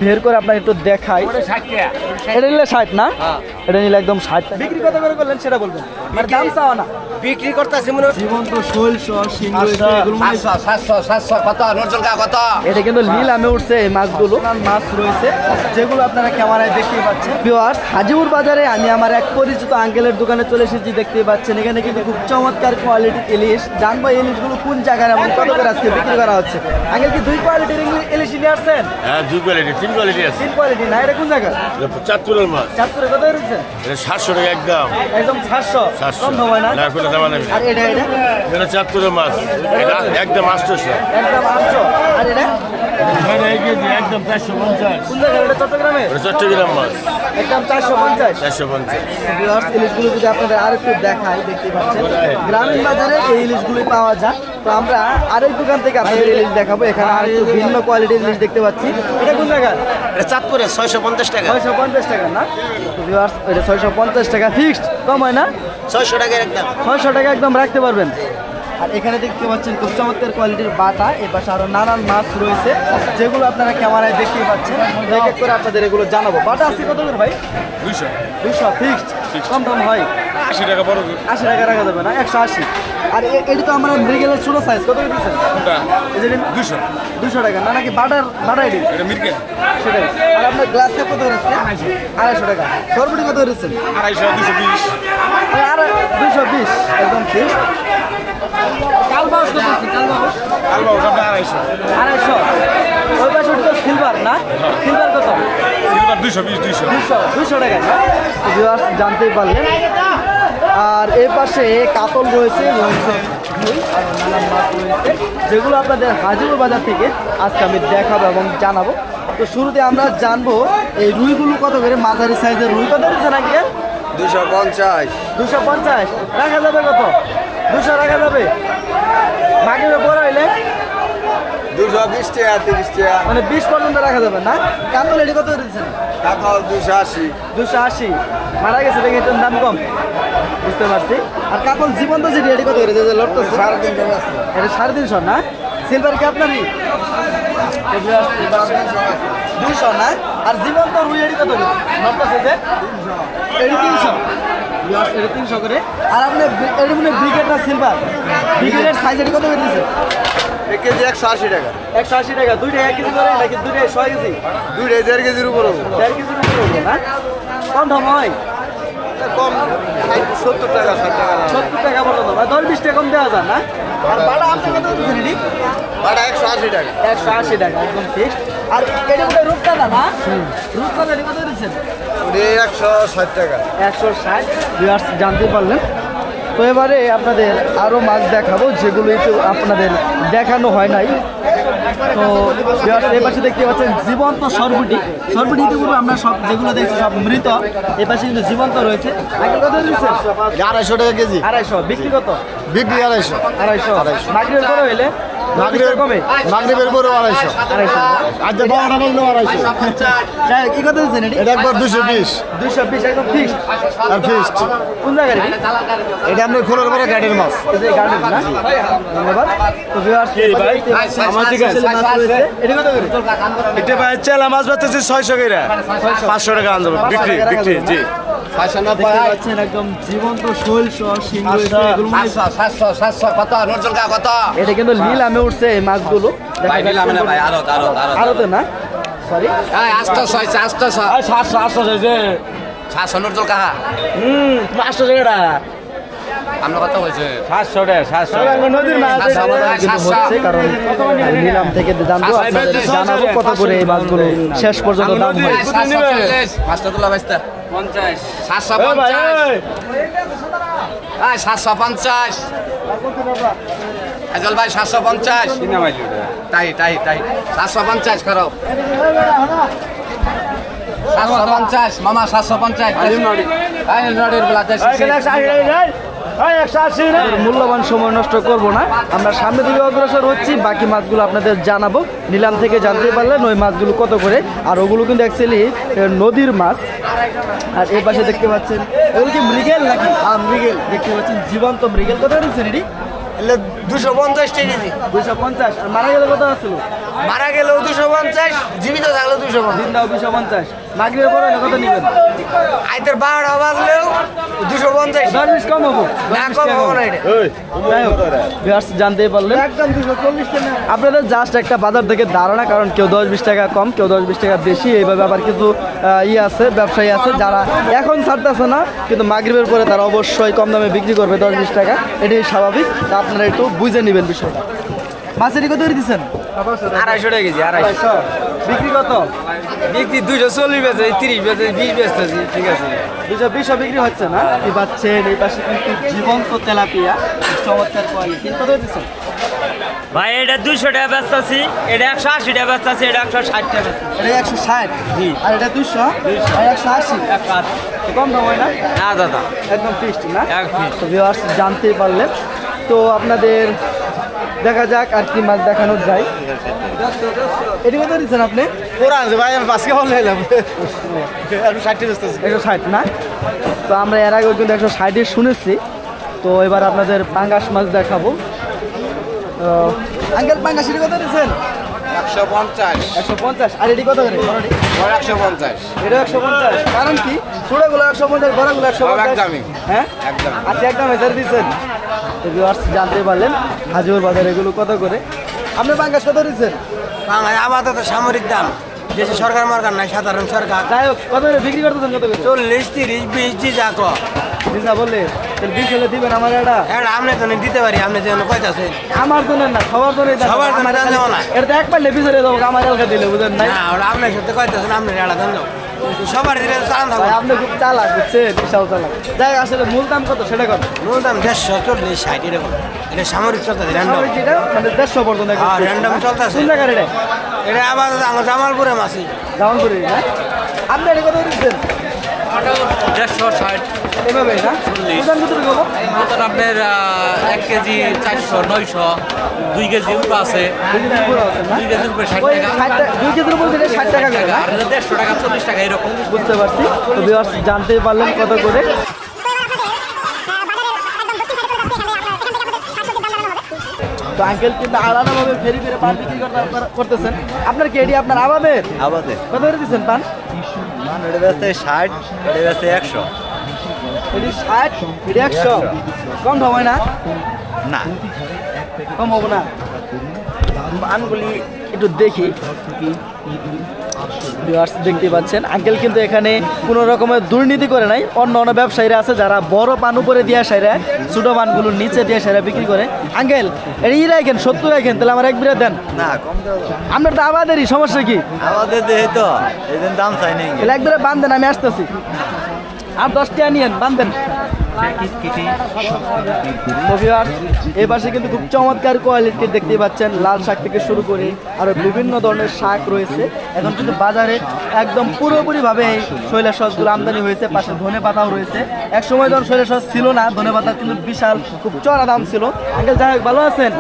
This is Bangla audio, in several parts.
বের করে আপনাকে একটু দেখাই। এটা নিলে 60 না? এটা নিলে একদম 60। বিক্রি কত করে করলেন সেটা বলবেন, মানে দাম চাওয়া না। বিক্রি করতেছি মনে জীবন্ত শৈল শিং রয়েছে এগুলো 700 কত নজরকা কত। এটা কিন্তু নিলামে উঠছে এই মাছগুলো। মাছ রয়েছে যেগুলো আপনারা ক্যামেরায় দেখতেই পাচ্ছেন। ভিউয়ার্স, হাজিপুর বাজারে আমি আমার এক পরিচিত আঙ্কেলের দোকানে চলে এসেছি, দেখতেই পাচ্ছেন। এখানে কিন্তু খুব চমৎকার কোয়ালিটির ইলিশ। জানবো ইলিশগুলো কোন জায়গায় এবং কত করে আজকে বিক্রি করা হচ্ছে। আঙ্কেল কি 2 কোয়ালিটির ইলিশ নিয়ে আসছেন? হ্যাঁ 2 কোয়ালিটি 3 কোয়ালিটি আছে। 3 কোয়ালিটি না? এটা কোন জায়গা? চাঁদপুরের মাছ। চাঁদপুরে কত রয়েছে? এটা 700 টাকা একদম। একদম 700 কম হবে না? না কোনো দাম নেই। আর এটা এটা চাঁদপুরের মাছ, এটা একদম 800। একদম 800। আর এটা একদম 450। কোন জায়গা? এটা চট্টগ্রামে? এটা চট্টগ্রাম মাছ, একদম 450। 450। ভিউয়ার্স, ইলিশগুলো যদি আপনাদের আরেকটু দেখাই, দেখতেই পাচ্ছেন গ্রামীণ বাজারে এই ইলিশগুলোই পাওয়া যায়। তো আমরা আরেক দোকান থেকে আপনাদের ইলিশ দেখাবো। এখানে আরেকটু ভিন্ন কোয়ালিটির ইলিশ দেখতে পাচ্ছি। এটা কোন জায়গা? এটা চাঁদপুরে 650 টাকা। 650 টাকা না? তো ভিউয়ার্স, এটা 650 টাকা ফিক্সড, কম হয় না? 600 টাকা একদম। 600 টাকা একদম রাখতে পারবেন। আর এখানে দেখতে পাচ্ছেন খুব চমৎকার কোয়ালিটির বাটা। এ পাশে আরো নানান মাছ রয়েছে যেগুলো আপনারা ক্যামেরায় দেখতেই পাচ্ছেন। এক এক করে আপনাদের এগুলো জানাবো। বাটা আছে কত করে ভাই? 200 ফিক্সড, কম দাম হয়? 80 টাকা বড়। 80 টাকা রাখা যাবে না? 180। আর এটি তো আমরা মৃগেলের ছোট সাইজ, কত করে দিচ্ছেন? 200 টাকা না? নাকি বাটা এটি? সেটাই। আর আপনার গ্লাস কাপ কত করে? 250 টাকা। সরবটি কত করেছেন? 220। আর 220 একদম ঠিক। কালবাউস কত আছে? কালবাউস 250। ওই পাশে ওটা তো সিলভার না? সিলভার কত? সিলভার 220 টাকা না? ভিউয়ার্স জানতেই পারলেন। আর এই পাশে কাতল রয়েছে আর নানান মাছ রয়েছে যেগুলো আপনাদের হাজিপুর বাজার থেকে আজকে আমি দেখাবো এবং জানাবো। তো শুরুতে আমরা জানবো এই রুইগুলো কত করে। মাঝারি সাইজের রুই কত দিচ্ছে নাকি? 250। 250 রাখা যাবে? কত? 200 রাখা যাবে? মাগির বড় হইলে 220 টাকা 30 টাকা, মানে 20 পর্যন্ত রাখা যাবে না? কাতল এটি কত দিচ্ছেন? কাতল 280। 280 মারা গেছে দেখে এটার দাম কম, বুঝতে পারছি। আর কাতল জীবন্ত যেটি এটি কত করে? যে লড়তেছে 350। এটা 350 না? সিলভার কি আপনারই? 200 না? আর জীবন্ত রুই এটি কত করে লড়তেছে? যে এটি 300। এটা 300 করে। আর আপনি এটি মানে ব্রিগেড না সিলভার? ব্রিগেডের সাইজ এটি কত করে দিচ্ছে? 1 কেজি 180 টাকা। 180 টাকা। দুইটা 1 কেজি করে নাকি দুইটা 6 কেজি? দুইটা 1.5 কেজির উপর হবে। 1.5 কেজির উপর হবে না? কম দাম হয়? কম 70 টাকা 60 টাকা। 70 টাকা পর্যন্ত, 10-20 টাকা কম দেওয়া যায় না? আর বাটা আপনি কত দিচ্ছেন এটি? বাটা 180 টাকা। 180 টাকা একদম ফিক্সড। আর এটা মধ্যে রূপচাঁদা না? রূপচাঁদা এটি কত দিচ্ছেন? 160 টাকা। 160। ভিউয়ার্স জানতে পারলেন। তো এবারে আপনাদের আরও মাছ দেখাবো যেগুলো একটু আপনাদের দেখানো হয় নাই। তো এই পাশে দেখতে পাচ্ছেন জীবন্ত সরবুটি। সরবুটি ইতিপূর্বে আমরা সব যেগুলো দেখছি সব মৃত, এই পাশে কিন্তু জীবন্ত রয়েছে। আগে কত দিচ্ছেন? 250 টাকা কেজি। 250। বিক্রি কত? বিক্রি 250। 250। মাগরিবের পরে হইলে কমে? মাগরিবের পরে 250। 250 আজ 12টা বললো 250। কি কত দিচ্ছেন এটি? এটা একবার 220। 220 একদম ফিক্সড। আর ফিক্সড কোন জায়গায় এটি? এটা আপনার খোলার পরে গাড়ির মাছ। এই যে গার্ডেন না? ধন্যবাদ। তো ভিউয়ার্স আমার দিকে মাছ রয়েছে। এটি কত করে? এটা ভাই চেলা মাছ বেচতেছি 600 করে। 500 টাকা আনবে বিক্রি জি। 590 একদম জীবন্ত শৈল শিং রয়েছে এগুলো। 700 কত নজরকা কত। এটা কিন্তু নিলামে উঠছে এই মাছগুলো। ভাই নিলামে না ভাই, আরো তো না? সরি 800 700 800 700 নজরকা। 500 টাকা। আমরা কত হয়েছে? 700 টাকা। 700 নদীর মাছ হচ্ছে কারণ নিলাম থেকে জানবো, আপনাদের জানাবো কত করে এই মাছগুলো শেষ পর্যন্ত দাম হয়। 500 তোলা বাইস্তা 50 750। 750 আজল ভাই 750। তাই 750 করো। 750 মামা 750। মূল্যবান সময় নষ্ট করব না, আমরা সামনের দিকে অগ্রসর হচ্ছি। বাকি মাছগুলো আপনাদের জানাবো। নিলাম থেকে জানতে পারলেন ওই মাছগুলো কত করে। আর ওগুলো কিন্তু অ্যাকচুয়ালি নদীর মাছ। আর এই পাশে দেখতে পাচ্ছেন ওগুলো কি মৃগেল নাকি? মৃগেল দেখতে পাচ্ছেন, জীবন্ত মৃগেল। কত দিচ্ছেন এটি? এলে 250 টাকা কেজি 250 আর মারা গেলে কত আসছিল? মারা গেলেও 250, জীবিত থাকলেও 250। দিনটাও 250, মাগরিবের পরে হলে কত নেবেন? আইতের 12টা বাজলেও 250। 10-20 কম হবো? না কম হবে না এটা। যাই হোক, viewers জানতেই পারলেন একদম 240 টাকা। আপনাদের জাস্ট একটা বাজার থেকে ধারণা, কারণ কেউ 10-20 টাকা কম, কেউ 10-20 টাকা বেশি, এইভাবে আবার কিছু আছে ব্যবসায়ী আছে যারা এখন ছাড়তেছে না, কিন্তু মাগরিবের পরে তারা অবশ্যই কম দামে বিক্রি করবে 10-20 টাকা, এটাই স্বাভাবিক। তা আপনারা একটু বুঝে নেবেন বিষয়টা। মাছের কত করে দিচ্ছেন? 250 টাকা কেজি। 250। বিক্রি কত? বিক্রি 240 বেচে, 30 বেচে, 20 বেচতেছি। ঠিক আছে, 220 বিক্রি হচ্ছে না। কি পাচ্ছেন এই পাশে কিন্তু জীবন্ত তেলাপিয়া, চমৎকার কোয়ালিটি। কত করে দিচ্ছেন ভাই? এটা 200 টাকা বেচতেছি, এটা 180 টাকা বেচতেছি, এটা 160 টাকা বেচতেছি। এটা? 160। জি। আর এটা 200 আর 180। 180 কম দাম হয় না? না দাদা, একদম ফিক্সড না? এক piece। তো ভিউয়ার্স জানতেই পারলেন। তো আপনাদের দেখা যাক আর কি মাছ দেখানো যায়। এটি কত দিচ্ছেন আপনি? পুরান ভাই আমি বাসকে বলে এলাম 160 বেচতেছি। 160 না? তো আমরা এর আগেও কিন্তু 160 শুনেছি। তো এবার আপনাদের পাঙ্গাস মাছ দেখাবো। আঙ্কেল পাঙ্গাস এটি কত দিচ্ছেন? 150, 150। আর এটি কত করে? 150। এটা 150। কারণ কি? ছোটগুলো 150, বড়গুলো 150। একদমই। হ্যাঁ, একদম। আচ্ছা, একদম এসার দিচ্ছেন। তো ভিউয়ার্স জানতে পারলেন হাজির বাজার এগুলো কত করে। আপনি পাঙ্গাস কত দিচ্ছেন? বাংলায় আপাতত সামরিক দাম, দেশে সরকার মার্কার নাই, সাধারণ সরকার। যাই হোক, কত করে বিক্রি করতেছেন? কত করে? 40, 30, 20 জি যা কো। দিশা বললে তাহলে 20 হলে দিবেন আমার এটা? এটা আপনি তো দিতে পারি, আপনি যেন কইতাছেন। আমার জন্য না, সবার জন্য। সবার জন্য দেওয়া না। এটা তো একবার লেপিসে দেবো, আমার এলাকা দিলে বুঝেন নাই? না, ওটা আপনার সাথে কইতাছেন, আপনি এটা দেন দাও। সবার দিলে চালান থাকবে। ভাই, আপনি খুব চালাক, বুঝছেন? বিশাল চালাক। যাই, আসলে মূল দাম কত সেটা কত? মূল দাম 150, 40, 60 এরকম। এটা সামরিক চলতেছে, র্যান্ডম। সাময়িক যেটা মানে 150 পর্যন্ত একদম হ্যাঁ, fixed, random না? চলতেছে। কোন জায়গার এটা? এটা আবার আমার জামালপুরে মাছি। জামালপুরে না? আপনি এটা কত দিচ্ছেন? 160 এভাবে না? ওজন কত করে হলো? মতন আপনার 1 কেজি 400, 900, 2 কেজি উপর আছে, 2 কেজির উপরে আছে না? 2 কেজির উপরে 60 ওই টাকা, 2 কেজির উপরে দিলে 60 টাকা করে না? আর 150 টাকা, 40 টাকা এরকম। বুঝতে পারছি। তো ভিউয়ার্স জানতেই পারলেন কত করে। তো আঙ্কেল কিন্তু আলাদাভাবে ফেরি ফেরে পান বিক্রি করতেছেন। আপনার কি এটি আপনার আবাদের? আমাদের কত করে দিচ্ছেন পান? এটা বেচতে 60, এটা বেচতে 100। এটি 60, এটি 100। কম হবে না? না, কম হবো না? পানগুলি একটু দেখি। ভিউয়ার্স দেখতে পাচ্ছেন আঙ্কেল কিন্তু এখানে কোনো রকমের দুর্নীতি করে নাই। অন্য অন্য ব্যবসায়ীরা আছে যারা বড় পান উপরে দিয়ে সাইরা ছোটো পানগুলো নিচে দিয়ে সাইরা বিক্রি করে। আঙ্কেল এটা ই রাখেন, 70 রাখেন, তাহলে আমার এক বিরাট দেন। না কম দেওয়া আপনার তো আবাদেরই, সমস্যা কি? আমাদের দেহে তো এই জন্য দাম চাই নাই। তাহলে এক বিরাট বান্ধেন, আমি আসতেছি। আর 10 টাকা নিয়েন, বান্ধেন। এই পাশে কিন্তু খুব চমৎকার কোয়ালিটির দেখতে পাচ্ছেন, লাল শাক থেকে শুরু করে আরো বিভিন্ন ধরনের শাক রয়েছে। এখন কিন্তু বাজারে একদম পুরোপুরিভাবে এই শৈলা সসগুলো আমদানি হয়েছে। পাশে ধনে পাতাও রয়েছে। এক সময় যখন শৈলা সস ছিল না, ধনে পাতা কিন্তু বিশাল খুব চড়া দাম ছিল। আঙ্কেল যাই হোক, ভালো আছেন?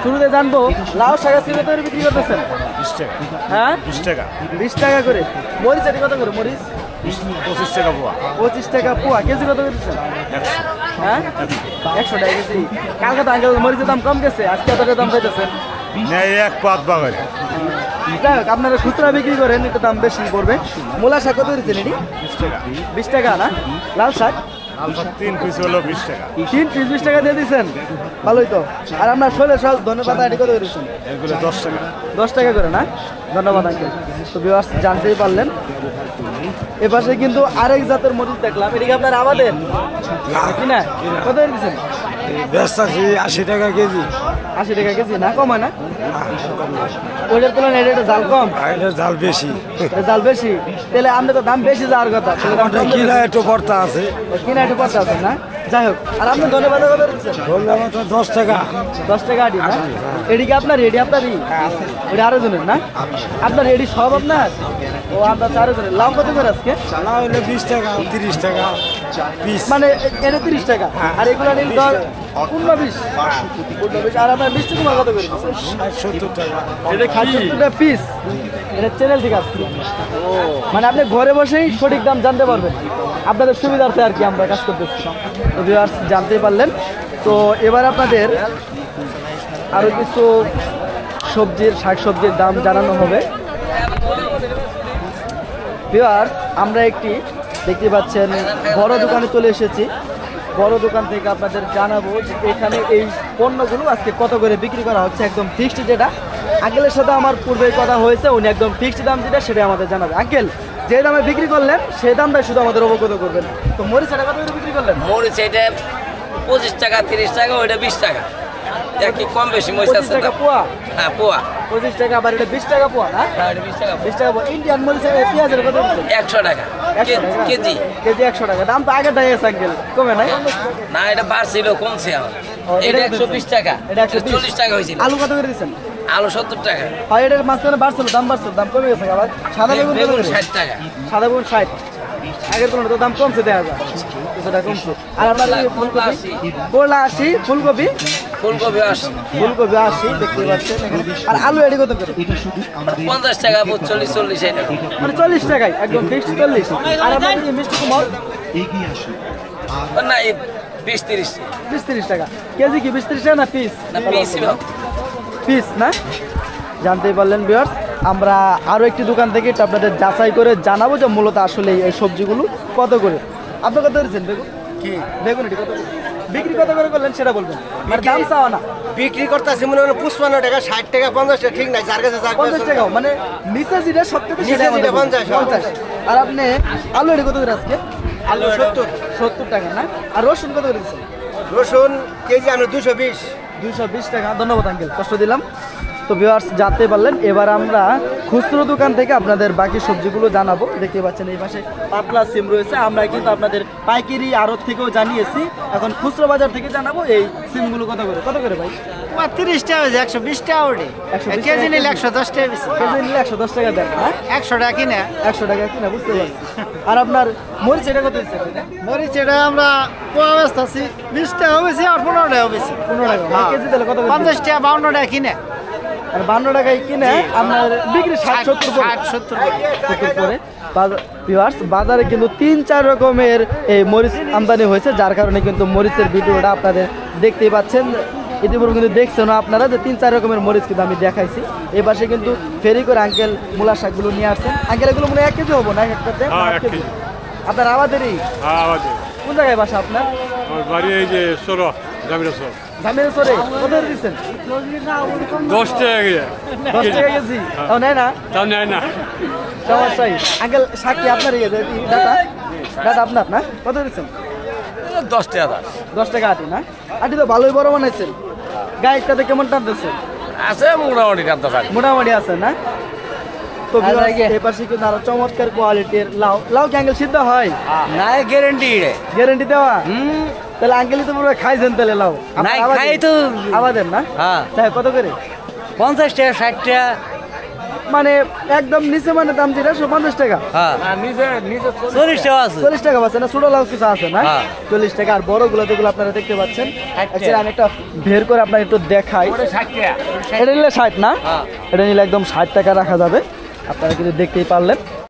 শুরুতে জানবো লাউ শাক আজকে কত করে বিক্রি করতেছেন? 20 টাকা। হ্যাঁ, 20 টাকা। 20 টাকা করে। মরিচ এটি কত করে? মরিচ 25 টাকা পোয়া। 25 টাকা পোয়া। কেজি কত করে দিচ্ছেন? হ্যাঁ, 100 টাকা কেজি। কালকে তো আঙ্কেল মরিচের দাম কম গেছে, আজকে এতটা দাম পাইতেছেন। নেই এক পাত বাগারে। যাই হোক, আপনারা খুচরা বিক্রি করেন, একটু দাম বেশি পড়বে। মূলা শাক কত দিচ্ছেন? এটি 20 টাকা। 20 টাকা না? লাল শাক 3 পিস হলো 20 টাকা। 3 পিস 20 টাকা দিয়ে দিচ্ছেন, ভালোই তো। আর আপনার শৈলে সস ধনে পাতা এটি কত করে দিচ্ছেন? এগুলো 10 টাকা। 10 টাকা করে না? ধন্যবাদ আঙ্কেল। তো ভিউয়ার্স জানতেই পারলেন এপাশে কিন্তু আরেক জাতের মরিচ দেখলাম। এদিকে আপনার আমাদের কি না? কত করে দিচ্ছেন? বেচতেছি 80 টাকা কেজি। 80 টাকা কেজি না? কম হয় না? ওইটার তুলনায় এটা জাল কম, এটা জাল বেশি। এটা জাল বেশি। তাহলে আপনি তো দাম বেশি যাওয়ার কথা, তাহলে দাম কম কিনা দিতেছেন। একটু পড়তা আছে। কিনা একটু পড়তে আছেন না? যাই হোক, আর আপনি ধন্যবাদ কত দিচ্ছেন? বললাম তো 10 টাকা। 10 টাকা আটি না? এদিকে আপনার এডি আপনারই? ওটা আরো জনের না? আপনার এডি সব আপনার? ও, আমরা 4 জনের। লাউ কত করে আজকে? না হইলে 20 টাকা, 30 টাকা পিস। মানে এটা 30 টাকা, আর এগুলো নিন 15-20। আর আপনার মিষ্টি কুমার কত করে দিচ্ছেন? 70 টাকা। এটা 70 টাকা পিস। এটা চ্যানেল থেকে আসছে। মানে আপনি ঘরে বসেই সঠিক দাম জানতে পারবেন। আপনাদের সুবিধার্থে আর কি আমরা কাজ করতেছি। তো ভিউয়ার্স জানতেই পারলেন। তো এবার আপনাদের আরো কিছু শাকসবজির দাম জানানো হবে। ভিউয়ার্স, আমরা একটি দেখতে পাচ্ছেন বড় দোকানে চলে এসেছি। বড় দোকান থেকে আপনাদের জানাবো যে এখানে এই পণ্যগুলো আজকে কত করে বিক্রি করা হচ্ছে, একদম ফিক্সড যেটা। আঙ্কেলের সাথে আমার পূর্বে কথা হয়েছে, উনি একদম ফিক্সড দাম যেটা সেটা আমাদের জানাবে। আঙ্কেল, যে দামে বিক্রি করলেন সেই দামটাই শুধু আমাদের অবগত করবেন। তো মরিচ এটা কত করে বিক্রি করলেন? মরিচ এটা 25 টাকা 30 টাকা, ওইটা 20 টাকা। কি কম বেশি মরিচ 25 আছে টাকা পোয়া? হ্যাঁ পোয়া। 25 টাকা, আবার এটা 20 টাকা পোয়া না? হ্যাঁ এটা 20 টাকা। 20 টাকা পোয়া। ইন্ডিয়ান মরিচ পেঁয়াজের কত দিচ্ছেন? 100 টাকা 100 টাকা? কেজি। কেজি 100 টাকা। দাম তো আগেরটাই আছে আঙ্কেল, কমে নাই? না এটা বাড়ছিল, কমছে আমার। ও, এটা কত 120 টাকা, এটা 120 40 টাকা হয়েছিল। আলু কত করে দিচ্ছেন? আলু 70 টাকা। হয় এটার মাঝখানে বাড়ছিল, দাম বাড়ছিল, দাম কমে গেছে। আবার সাদা বেগুন কত বেগুন করে? 60 টাকা। সাদা বেগুন 60। আগের তুলনায় তো দাম কমছে, দেখা যায় কিছুটা কমছে। আর আপনার এই ফুলকপি? করলা 80, ফুলকপি? ফুলকপি 80। ফুলকপি 80 দেখতে পাচ্ছেন এখানে। আর আলু এটি কত করে? 50 টাকা 40 টাকা। মানে 40 টাকায় একদম ফিক্সড 40। আর আপনার এই মিষ্টি কুমড়? না 20-30 20-30 টাকা কেজি। কি 20-30 টাকা না পিস? না পিস পিস না? জানতেই পারলেন ভিউয়ার্স, আমরা আরও একটি দোকান থেকে এটা আপনাদের যাচাই করে জানাবো যে মূলত আসলে এই সবজিগুলো কত করে। আপনি কত করেছেন বেগুন? কি বেগুন এটি কত করে বিক্রি কত করে করলেন সেটা বলবেন, আর দাম চাওয়া না। বিক্রি করতেছি মনে হয় 55 টাকা, 60 টাকা, 50 টাকা, ঠিক নাই। যার কাছে 50 টাকাও, মানে নিচে যেটা সবথেকে নিচে যেটা 50। আর আপনি আলু এটি কত করে আজকে? আলু 70 টাকা না? আর রসুন কত করে দিচ্ছেন? রসুন কেজি আমরা 220। 220 টাকা। ধন্যবাদ আঙ্কেল, কষ্ট দিলাম। তো ভিউয়ার্স, জানতে পারলেন। এবার আমরা খুচরো দোকান থেকে আপনাদের বাকি সবজিগুলো জানাবো। দেখতে পাচ্ছেন এই পাশে পাতলা সিম রয়েছে। আমরা কিন্তু আপনাদের পাইকারি আড়ত থেকেও জানিয়েছি, এখন খুচরো বাজার থেকে জানাবো এই সিমগুলো কত করে। কত করে ভাই? 30 টাকা, 120 টাকা ওঠে। 120 কেজি টাকা নিলে 110 টাকা বেশি। কেজি নিলে 110 টাকা দেন, হ্যাঁ? 100 টাকা কিনে। 100 টাকা কিনা, বুঝতে পারছি। আর আপনার মরিচ এটা কত দিচ্ছে? মরিচ এটা আমরা পোয়া ব্যস্ত আছি, 20 টাকা বেশি আর 15 টাকা বেশি। 15 টাকা। আর কেজি দিলে কত করে? 50 টাকা 52 টাকা কিনে। আর 52 টাকায় কিনে আপনার বিক্রি 60-70 পরে। ভিউয়ার্স, বাজারে কিন্তু 3-4 রকমের এই মরিচ আমদানি হয়েছে, যার কারণে কিন্তু মরিচের ভিডিওটা আপনাদের দেখতেই পাচ্ছেন। ইতিপূর্বে কিন্তু দেখছেন আপনারা যে 3-4 রকমের মরিচ কিন্তু আমি দেখাইছি। এই পাশে কিন্তু ফেরি করে আঙ্কেল মূলা শাকগুলো নিয়ে আসছেন। আঙ্কেল এগুলো মনে হয় 1 কেজি হবো না? একটাতে 1 কেজি। আপনার আমাদেরই কোন জায়গায় বাসা আপনার? বাড়ি এই যে সরো জামিরা সর জামিনের চরে। কত দিচ্ছেন? 10 টাকা গিয়ে 10 টাকা কেজি। তাও নেয় না? তাও নেয় না। সমস্যাই। আঙ্কেল সাক্ষী আপনার ডাটা ডাটা আপনার না? কত দিচ্ছেন? 10 টাকা। 10 টাকা আটি না? আটি তো ভালোই বড় বানাইছেন। গায়েরটাতে কেমন টানতেছে? আছে মোটামুটি টানতে পারি। মোটামুটি আছে না? তো এই পাশে কিন্তু আরো চমৎকার কোয়ালিটির লাউ। লাউ কি আঙ্কেল সিদ্ধ হয়? না গ্যারান্টি রে। গ্যারেন্টি দেওয়া? তাহলে আঙ্কেলই তো পুরো খাইছেন তাহলে লাউ। নাই খাই তো। আমাদের না? হ্যাঁ। তাই কত করে? 50 টাকা 60 টাকা। মানে একদম নিচে, মানে দাম যেটা 50 টাকা। হ্যাঁ নিচে 40 টাকা আছে। 40 টাকা পাচ্ছে না? ছোট লাউ কিছু আছে না? হ্যাঁ। 40 টাকা। আর বড়গুলো যেগুলো আপনারা দেখতে পাচ্ছেন, actually আমি একটা বের করে আপনার একটু দেখাই। 60 টাকা। এটা নিলে 60 না? হ্যাঁ। এটা নিলে একদম 60 টাকা রাখা যাবে। আপনারা কিন্তু দেখতেই পারলেন।